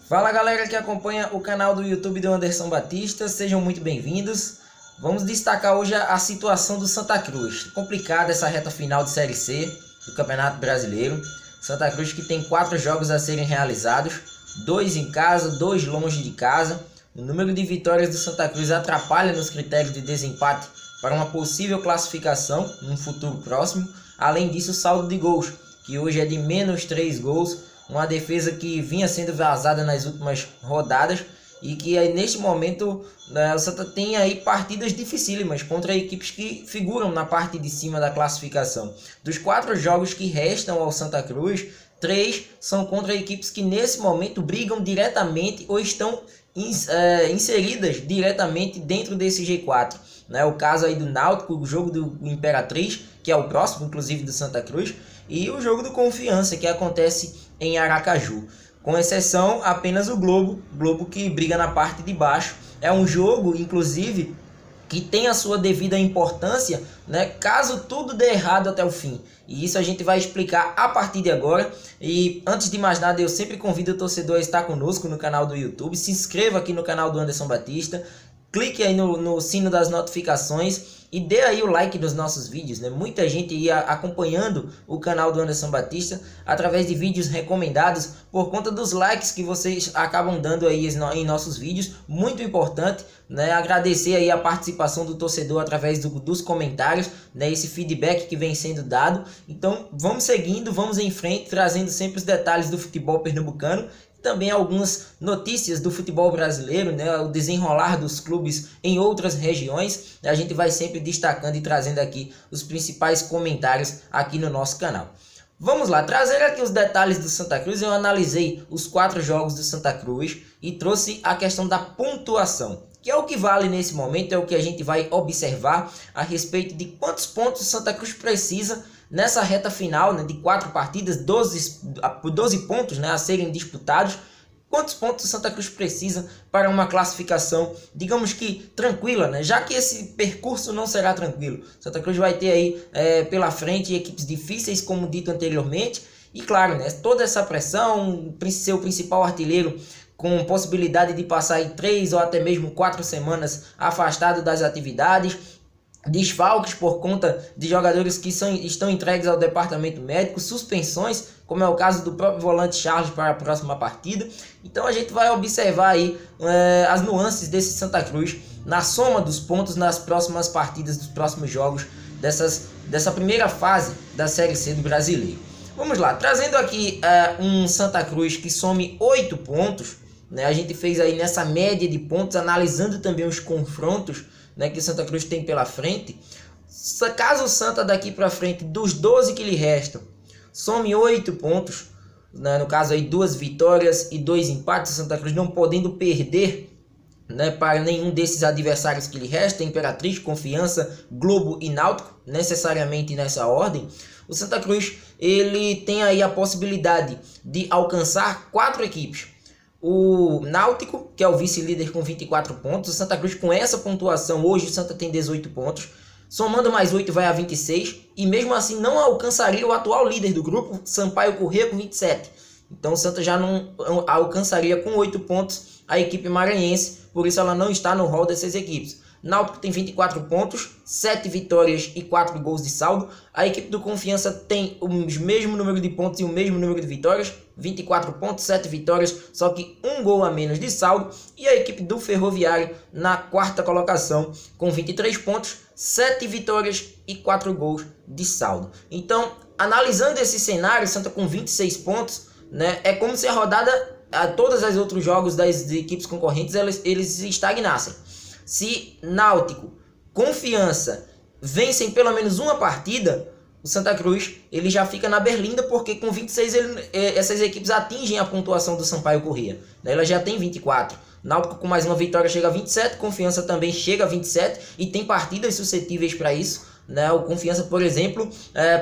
Fala galera que acompanha o canal do YouTube do Anderson Batista, sejam muito bem-vindos. Vamos destacar hoje a situação do Santa Cruz. Complicada essa reta final de Série C do Campeonato Brasileiro. Santa Cruz que tem 4 jogos a serem realizados, 2 em casa, 2 longe de casa. O número de vitórias do Santa Cruz atrapalha nos critérios de desempate para uma possível classificação num futuro próximo. Além disso, o saldo de gols, que hoje é de menos 3 gols. Uma defesa que vinha sendo vazada nas últimas rodadas e que aí, neste momento o Santa tem aí partidas dificílimas contra equipes que figuram na parte de cima da classificação. Dos 4 jogos que restam ao Santa Cruz, 3 são contra equipes que nesse momento brigam diretamente ou estão inseridas diretamente dentro desse G4. O caso aí do Náutico, o jogo do Imperatriz, que é o próximo inclusive do Santa Cruz, e o jogo do Confiança, que acontece em Aracaju, com exceção apenas o Globo que briga na parte de baixo. É um jogo, inclusive, que tem a sua devida importância, caso tudo dê errado até o fim. E isso a gente vai explicar a partir de agora. E antes de mais nada, eu sempre convido o torcedor a estar conosco no canal do YouTube. Se inscreva aqui no canal do Anderson Batista. Clique aí no sino das notificações e dê aí o like nos nossos vídeos, Muita gente ia acompanhando o canal do Anderson Batista através de vídeos recomendados por conta dos likes que vocês acabam dando aí em nossos vídeos. Muito importante, agradecer aí a participação do torcedor através dos comentários, esse feedback que vem sendo dado. Então vamos seguindo, vamos em frente, trazendo sempre os detalhes do futebol pernambucano. Também algumas notícias do futebol brasileiro, o desenrolar dos clubes em outras regiões. A gente vai sempre destacando e trazendo aqui os principais comentários aqui no nosso canal. Vamos lá, trazer aqui os detalhes do Santa Cruz. Eu analisei os 4 jogos do Santa Cruz e trouxe a questão da pontuação, que é o que vale nesse momento, é o que a gente vai observar a respeito de quantos pontos o Santa Cruz precisa nessa reta final, de 4 partidas, 12 pontos a serem disputados. Quantos pontos o Santa Cruz precisa para uma classificação, digamos que tranquila, já que esse percurso não será tranquilo. Santa Cruz vai ter aí pela frente equipes difíceis, como dito anteriormente, e claro, toda essa pressão, seu principal artilheiro com possibilidade de passar aí 3 ou até mesmo 4 semanas afastado das atividades, desfalques por conta de jogadores que estão entregues ao departamento médico, suspensões, como é o caso do próprio volante Charles para a próxima partida. Então a gente vai observar aí as nuances desse Santa Cruz na soma dos pontos nas próximas partidas, dos próximos jogos dessa primeira fase da Série C do Brasileiro. Vamos lá, trazendo aqui um Santa Cruz que some 8 pontos, a gente fez aí nessa média de pontos, analisando também os confrontos que o Santa Cruz tem pela frente. Caso o Santa daqui para frente, dos 12 que lhe restam, some 8 pontos, no caso aí 2 vitórias e 2 empates, o Santa Cruz não podendo perder para nenhum desses adversários que lhe restam, Imperatriz, Confiança, Globo e Náutico, necessariamente nessa ordem. O Santa Cruz ele tem aí a possibilidade de alcançar 4 equipes. O Náutico, que é o vice-líder com 24 pontos. O Santa Cruz com essa pontuação, hoje o Santa tem 18 pontos. Somando mais 8 vai a 26. E mesmo assim não alcançaria o atual líder do grupo, Sampaio Corrêa, com 27. Então o Santa já não alcançaria com 8 pontos a equipe maranhense. Por isso ela não está no rol dessas equipes. Náutico tem 24 pontos, 7 vitórias e 4 gols de saldo. A equipe do Confiança tem o mesmo número de pontos e o mesmo número de vitórias, 24 pontos, 7 vitórias, só que 1 gol a menos de saldo. E a equipe do Ferroviário na 4ª colocação com 23 pontos, 7 vitórias e 4 gols de saldo. Então, analisando esse cenário, Santa com 26 pontos, é como se a rodada, todos os outros jogos das equipes concorrentes, eles estagnassem. Se Náutico, Confiança vencem pelo menos uma partida, o Santa Cruz ele já fica na berlinda, porque com 26 essas equipes atingem a pontuação do Sampaio Corrêa. Ela já tem 24. Náutico com mais uma vitória chega a 27, Confiança também chega a 27 e tem partidas suscetíveis para isso. O Confiança, por exemplo,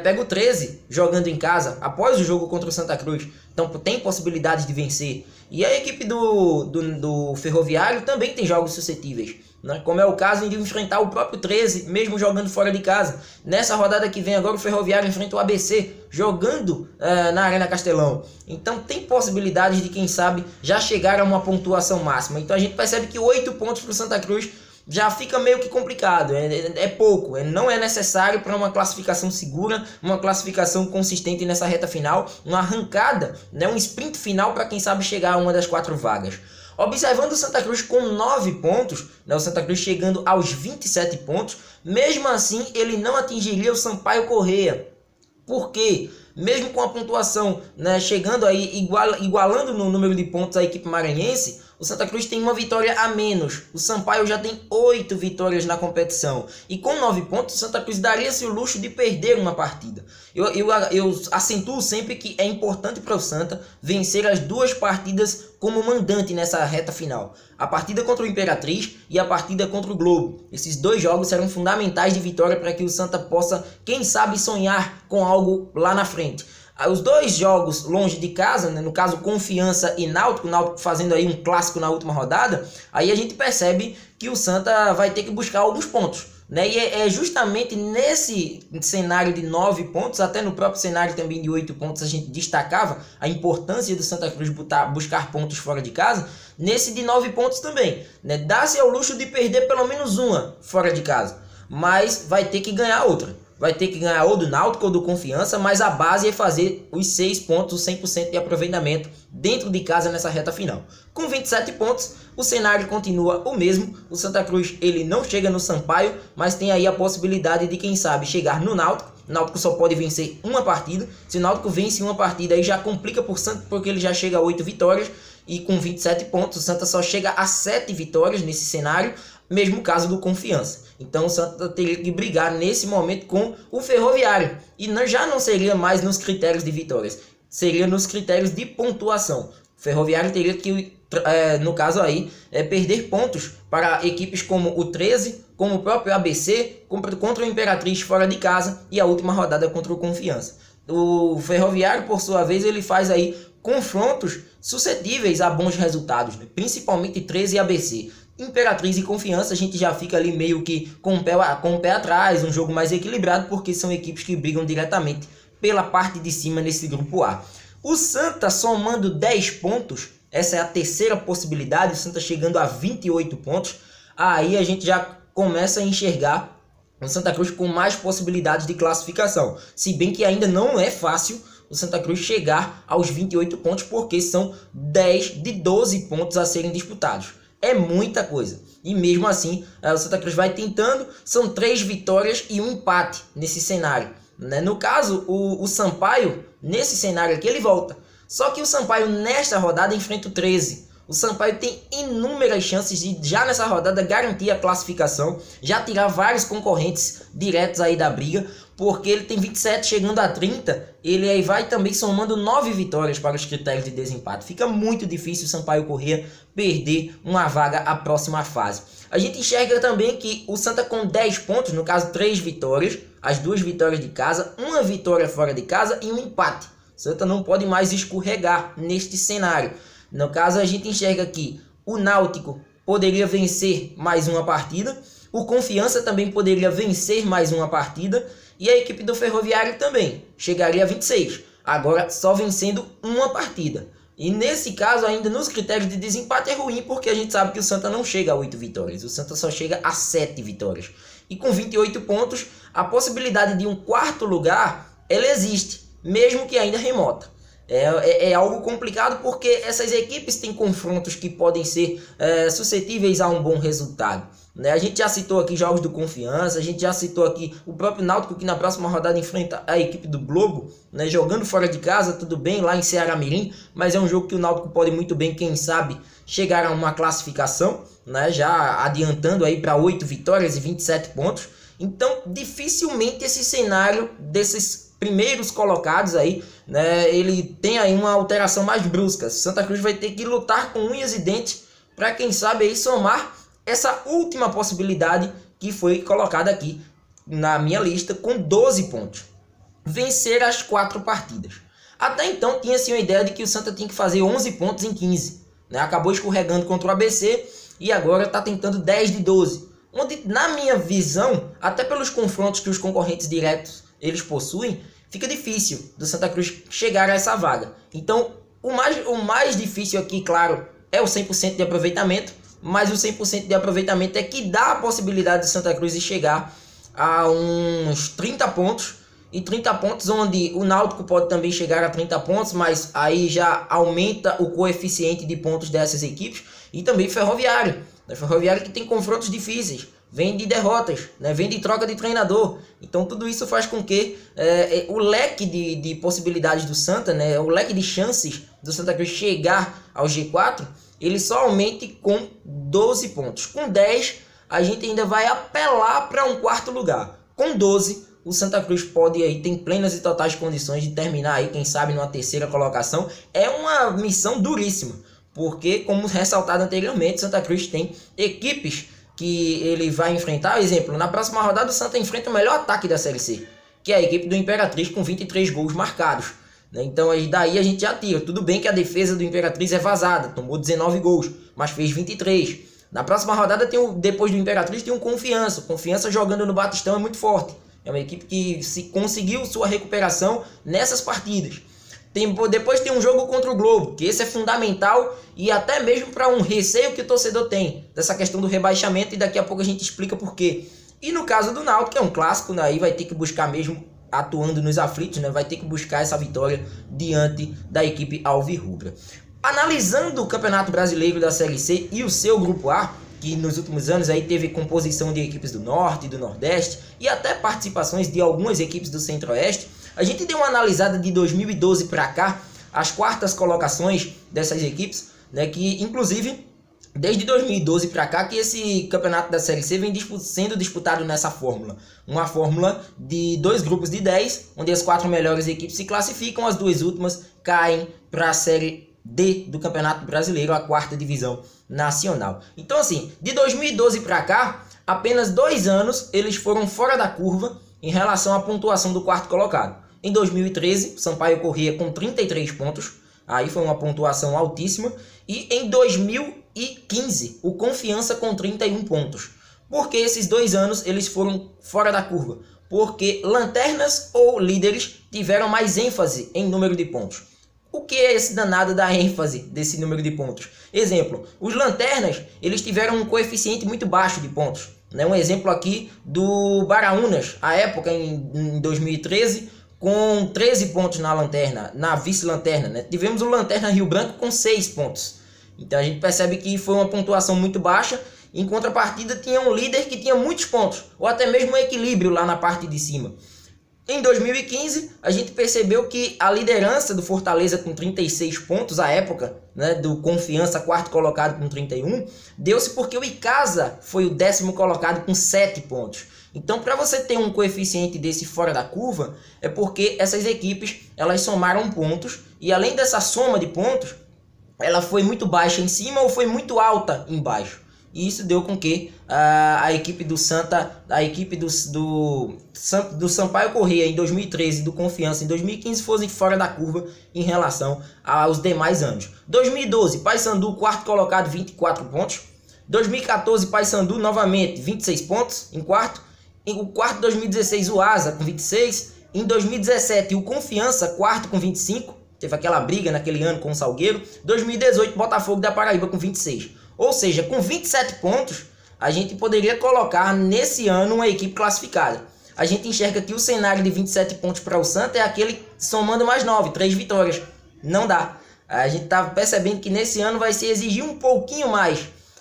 pega o 13 jogando em casa após o jogo contra o Santa Cruz. Então tem possibilidade de vencer. E a equipe do Ferroviário também tem jogos suscetíveis. né? Como é o caso de enfrentar o próprio 13, mesmo jogando fora de casa. Nessa rodada que vem agora, o Ferroviário enfrenta o ABC, jogando na Arena Castelão. Então tem possibilidades de, quem sabe, já chegar a uma pontuação máxima. Então a gente percebe que 8 pontos para o Santa Cruz já fica meio que complicado, é pouco, não é necessário para uma classificação segura, uma classificação consistente nessa reta final, uma arrancada, né, um sprint final para, quem sabe, chegar a uma das 4 vagas. Observando o Santa Cruz com 9 pontos, né, o Santa Cruz chegando aos 27 pontos, mesmo assim ele não atingiria o Sampaio Corrêa. Por quê? Mesmo com a pontuação, né, chegando aí, igualando no número de pontos a equipe maranhense, o Santa Cruz tem uma vitória a menos. O Sampaio já tem 8 vitórias na competição. E com 9 pontos, o Santa Cruz daria-se o luxo de perder uma partida. Eu acentuo sempre que é importante para o Santa vencer as 2 partidas como mandante nessa reta final. A partida contra o Imperatriz e a partida contra o Globo. Esses 2 jogos serão fundamentais de vitória para que o Santa possa, quem sabe, sonhar com algo lá na frente. Os 2 jogos longe de casa, né, no caso Confiança e Náutico, Náutico fazendo aí um clássico na última rodada, aí a gente percebe que o Santa vai ter que buscar alguns pontos, né? E é justamente nesse cenário de 9 pontos, até no próprio cenário também de 8 pontos, a gente destacava a importância do Santa Cruz buscar pontos fora de casa. Nesse de 9 pontos também, né? Dá-se ao luxo de perder pelo menos uma fora de casa, mas vai ter que ganhar outra. Vai ter que ganhar ou do Náutico ou do Confiança, mas a base é fazer os 6 pontos, 100% de aproveitamento dentro de casa nessa reta final. Com 27 pontos, o cenário continua o mesmo. O Santa Cruz ele não chega no Sampaio, mas tem aí a possibilidade de, quem sabe, chegar no Náutico. O Náutico só pode vencer uma partida. Se o Náutico vence uma partida, aí já complica por Santa, porque ele já chega a 8 vitórias. E com 27 pontos, o Santa só chega a 7 vitórias nesse cenário. Mesmo caso do Confiança. Então o Santa teria que brigar nesse momento com o Ferroviário. E já não seria mais nos critérios de vitórias. Seria nos critérios de pontuação. O Ferroviário teria que, no caso aí, perder pontos para equipes como o 13, como o próprio ABC, contra o Imperatriz fora de casa e a última rodada contra o Confiança. O Ferroviário, por sua vez, ele faz aí confrontos suscetíveis a bons resultados, né? Principalmente 13 e ABC. Imperatriz e Confiança, a gente já fica ali meio que com o pé atrás, um jogo mais equilibrado, porque são equipes que brigam diretamente pela parte de cima nesse grupo A. O Santa somando 10 pontos, essa é a terceira possibilidade, o Santa chegando a 28 pontos, aí a gente já começa a enxergar o Santa Cruz com mais possibilidades de classificação. Se bem que ainda não é fácil o Santa Cruz chegar aos 28 pontos, porque são 10 de 12 pontos a serem disputados. É muita coisa. E mesmo assim, o Santa Cruz vai tentando. São 3 vitórias e um empate nesse cenário, né? No caso, o Sampaio, nesse cenário aqui, ele volta. Só que o Sampaio, nesta rodada, enfrenta o 13. O Sampaio tem inúmeras chances de, já nessa rodada, garantir a classificação. Já tirar vários concorrentes diretos aí da briga. Porque ele tem 27, chegando a 30, ele aí vai também somando 9 vitórias para os critérios de desempate. Fica muito difícil o Sampaio Corrêa perder uma vaga à próxima fase. A gente enxerga também que o Santa com 10 pontos, no caso 3 vitórias, as 2 vitórias de casa, uma vitória fora de casa e um empate. O Santa não pode mais escorregar neste cenário. No caso, a gente enxerga que o Náutico poderia vencer mais uma partida, o Confiança também poderia vencer mais uma partida, e a equipe do Ferroviário também chegaria a 26, agora só vencendo uma partida. E nesse caso, ainda nos critérios de desempate é ruim, porque a gente sabe que o Santa não chega a 8 vitórias, o Santa só chega a 7 vitórias. E com 28 pontos, a possibilidade de um 4º lugar, ela existe, mesmo que ainda remota. É algo complicado, porque essas equipes têm confrontos que podem ser suscetíveis a um bom resultado, né? A gente já citou aqui jogos do Confiança, a gente já citou aqui o próprio Náutico, que na próxima rodada enfrenta a equipe do Globo, né? Jogando fora de casa, tudo bem, lá em Ceará-Mirim, mas é um jogo que o Náutico pode muito bem, quem sabe, chegar a uma classificação, né? Já adiantando aí para 8 vitórias e 27 pontos. Então, dificilmente esse cenário desses primeiros colocados aí, né, ele tem aí uma alteração mais brusca. Santa Cruz vai ter que lutar com unhas e dentes para, quem sabe, aí somar essa última possibilidade que foi colocada aqui na minha lista com 12 pontos. Vencer as 4 partidas. Até então tinha-se uma ideia de que o Santa tinha que fazer 11 pontos em 15. Né? Acabou escorregando contra o ABC e agora está tentando 10 de 12. Onde, na minha visão, até pelos confrontos que os concorrentes diretos eles possuem, fica difícil do Santa Cruz chegar a essa vaga. Então, o mais difícil aqui, claro, é o 100% de aproveitamento, mas o 100% de aproveitamento é que dá a possibilidade de Santa Cruz chegar a uns 30 pontos, e 30 pontos onde o Náutico pode também chegar a 30 pontos, mas aí já aumenta o coeficiente de pontos dessas equipes, e também Ferroviário. Ferroviário que tem confrontos difíceis, vem de derrotas, né? Vem de troca de treinador. Então tudo isso faz com que o leque de possibilidades do Santa, né? O leque de chances do Santa Cruz chegar ao G4, ele só aumente com 12 pontos. Com 10, a gente ainda vai apelar para um quarto lugar. Com 12, o Santa Cruz pode aí, tem plenas e totais condições de terminar aí, quem sabe, numa terceira colocação. É uma missão duríssima, porque, como ressaltado anteriormente, Santa Cruz tem equipes que ele vai enfrentar. Exemplo, na próxima rodada o Santa enfrenta o melhor ataque da Série C, que é a equipe do Imperatriz com 23 gols marcados. Então daí a gente já tira. Tudo bem que a defesa do Imperatriz é vazada, tomou 19 gols, mas fez 23. Na próxima rodada, depois do Imperatriz, tem um Confiança. Confiança jogando no Batistão é muito forte. É uma equipe que conseguiu sua recuperação nessas partidas. Depois tem um jogo contra o Globo, que esse é fundamental e até mesmo para um receio que o torcedor tem dessa questão do rebaixamento, e daqui a pouco a gente explica por quê. E no caso do Náutico, que é um clássico, né, aí vai ter que buscar mesmo, atuando nos aflitos, né, vai ter que buscar essa vitória diante da equipe alvirrubra. Analisando o Campeonato Brasileiro da Série C e o seu Grupo A, que nos últimos anos aí teve composição de equipes do Norte e do Nordeste e até participações de algumas equipes do Centro-Oeste, a gente deu uma analisada de 2012 para cá, as quartas colocações dessas equipes, né, que inclusive desde 2012 para cá que esse campeonato da Série C vem sendo disputado nessa fórmula. Uma fórmula de 2 grupos de 10, onde as 4 melhores equipes se classificam, as 2 últimas caem para a Série D do Campeonato Brasileiro, a 4ª divisão nacional. Então assim, de 2012 para cá, apenas 2 anos eles foram fora da curva em relação à pontuação do quarto colocado. Em 2013, o Sampaio Corrêa com 33 pontos, aí foi uma pontuação altíssima. E em 2015, o Confiança com 31 pontos. Por que esses 2 anos eles foram fora da curva? Porque lanternas ou líderes tiveram mais ênfase em número de pontos. O que é esse danado da ênfase desse número de pontos? Exemplo, os lanternas eles tiveram um coeficiente muito baixo de pontos. Um exemplo aqui do Baraunas, à época em 2013, com 13 pontos na lanterna, na vice-lanterna, né? Tivemos o Lanterna Rio Branco com 6 pontos. Então a gente percebe que foi uma pontuação muito baixa. Em contrapartida, tinha um líder que tinha muitos pontos, ou até mesmo um equilíbrio lá na parte de cima. Em 2015, a gente percebeu que a liderança do Fortaleza com 36 pontos, à época, né, do Confiança, quarto colocado com 31, deu-se porque o Icasa foi o 10º colocado com 7 pontos. Então, para você ter um coeficiente desse fora da curva, é porque essas equipes elas somaram pontos, e além dessa soma de pontos, ela foi muito baixa em cima ou foi muito alta embaixo. E isso deu com que a equipe do Santa, a equipe do Sampaio Corrêa em 2013 e do Confiança em 2015 fossem fora da curva em relação aos demais anos. 2012, Paysandu, quarto colocado, 24 pontos. 2014, Paysandu novamente, 26 pontos em quarto. Em o quarto, 2016, o Asa com 26. Em 2017, o Confiança, quarto com 25. Teve aquela briga naquele ano com o Salgueiro. 2018, Botafogo da Paraíba com 26. Ou seja, com 27 pontos, a gente poderia colocar nesse ano uma equipe classificada. A gente enxerga que o cenário de 27 pontos para o Santa é aquele somando mais 9, 3 vitórias. Não dá. A gente está percebendo que nesse ano vai se exigir um pouquinho mais.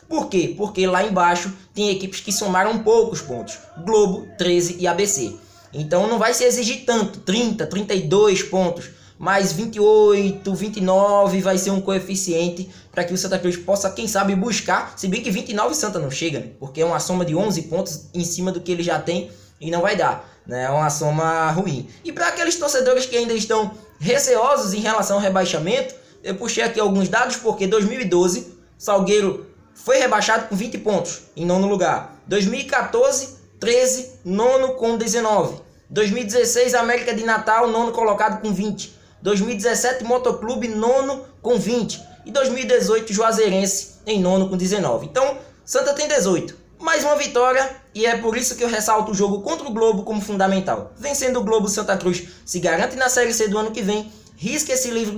Por quê? Porque lá embaixo tem equipes que somaram poucos pontos. Globo, 13 e ABC. Então não vai se exigir tanto, 30, 32 pontos. Mas 28, 29 vai ser um coeficiente para que o Santa Cruz possa, quem sabe, buscar. Se bem que 29 Santa não chega, né? Porque é uma soma de 11 pontos em cima do que ele já tem e não vai dar, né? É uma soma ruim. E para aqueles torcedores que ainda estão receosos em relação ao rebaixamento, eu puxei aqui alguns dados, porque 2012, Salgueiro foi rebaixado com 20 pontos, em 9º lugar. 2014, 13, 9º com 19. 2016, América de Natal, 9º colocado com 20. 2017, Motoclube, 9º com 20. E 2018, Juazeirense, em 9º com 19. Então, Santa tem 18. Mais uma vitória e é por isso que eu ressalto o jogo contra o Globo como fundamental. Vencendo o Globo, Santa Cruz se garante na Série C do ano que vem. Risca esse livro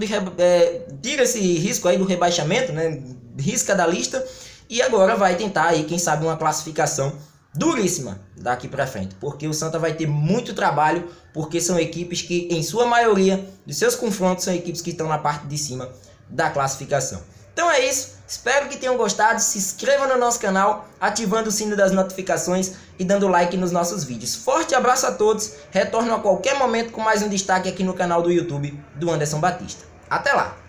tira esse risco aí do rebaixamento, né? Risca da lista e agora vai tentar aí, quem sabe, uma classificação duríssima daqui para frente, porque o Santa vai ter muito trabalho, porque são equipes que, em sua maioria, de seus confrontos, são equipes que estão na parte de cima da classificação. Então é isso, espero que tenham gostado, se inscrevam no nosso canal, ativando o sino das notificações e dando like nos nossos vídeos. Forte abraço a todos, retorno a qualquer momento com mais um destaque aqui no canal do YouTube do Anderson Batista. Até lá!